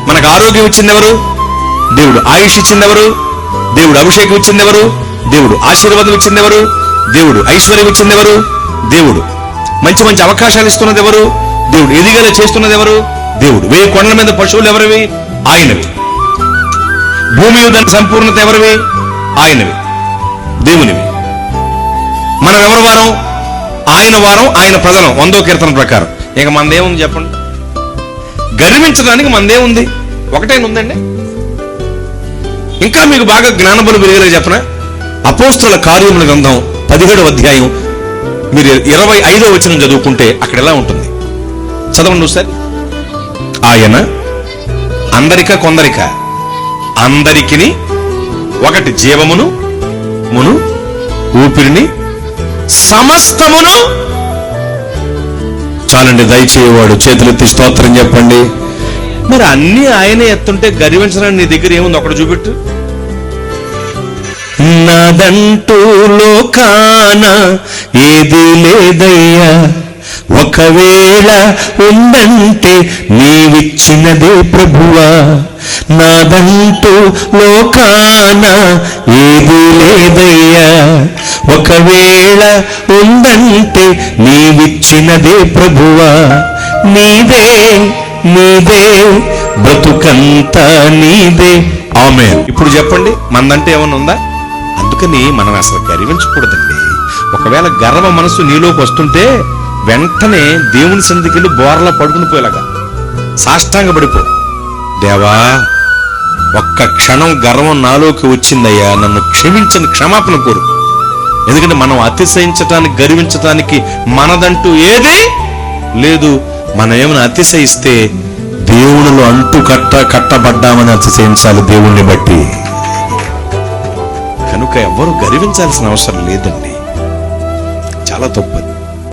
మనకు ఆరోగ్యం ఇచ్చింది ఎవరు? దేవుడు. ఆయుష్ ఇచ్చింది ఎవరు? దేవుడు. అభిషేకం ఇచ్చింది ఎవరు? దేవుడు. ఆశీర్వాదం ఇచ్చింది ఎవరు? దేవుడు. ఐశ్వర్యం ఇచ్చింది ఎవరు? దేవుడు. మంచి మంచి అవకాశాలు ఇస్తున్నది ఎవరు? దేవుడు. ఎదిగేలా చేస్తున్నది ఎవరు? దేవుడు. 1000 కొండల మీద పశువులు ఎవరివి? ఆయనవి. భూమి దాని సంపూర్ణత ఎవరివి? ఆయనవి, దేవునివి. మనం ఎవరి వారం? ఆయన వారం, ఆయన ప్రజలం. 100వ కీర్తన ప్రకారం. ఇక మనదేముంది చెప్పండి? గర్వించడానికి మనదేముంది? ఒకటేనుందండి. ఇంకా మీకు బాగా జ్ఞానబలు పెరిగేలా చెప్పనా? అపోస్తుల కార్యముల గ్రంథం 17వ అధ్యాయం మీరు 25వ వచనం చదువుకుంటే అక్కడ ఎలా ఉంటుంది చదవండి ఒకసారి. ఆయన అందరిక కొందరిక అందరికిని ఒకటి జీవమును మును ఊపిరిని సమస్తమును. చాలండి, దయచేయవాడు చేతులెత్తి స్తోత్రం చెప్పండి. మరి అన్ని ఆయనే ఎత్తుంటే గర్వించడానికి నీ దగ్గర ఏముంది? ఒకటి చూపెట్టు. నాదంటూ లోకాన ఏది లేదయ్యా, ఒకవేళ ఉందంటే నీవిచ్చినదే ప్రభువా. నాదంటూ లోకాన ఏది లేదయ్యా, ఒకవేళ ఉందంటే నీవిచ్చినదే ప్రభువా. నీదే నీదే బ్రతుకంతా నీదే. ఆమేన్. ఇప్పుడు చెప్పండి, మందంటే ఏమన్నా ఉందా? అందుకని మనం అసలు గర్వించకూడదండి. ఒకవేళ గర్వ మనసు నీలోకి వస్తుంటే వెంటనే దేవుని సన్నిధికి వెళ్ళి బోర్లా పడుకుని పోయేలాగా సాష్టాంగ పడిపో. దేవా, ఒక్క క్షణం గర్వం నాలోకి వచ్చిందయ్యా, నన్ను క్షమించని క్షమాపణ కోరు. ఎందుకంటే మనం అతిశయించటానికి, గర్వించటానికి మనదంటూ ఏది లేదు. మనం ఏమైనా అతిశయిస్తే దేవునిలో అంటూ కట్టబడ్డామని అతిశయించాలి దేవుణ్ణి బట్టి. కనుక ఎవరు గర్వించాల్సిన అవసరం లేదండి. చాలా తప్పది.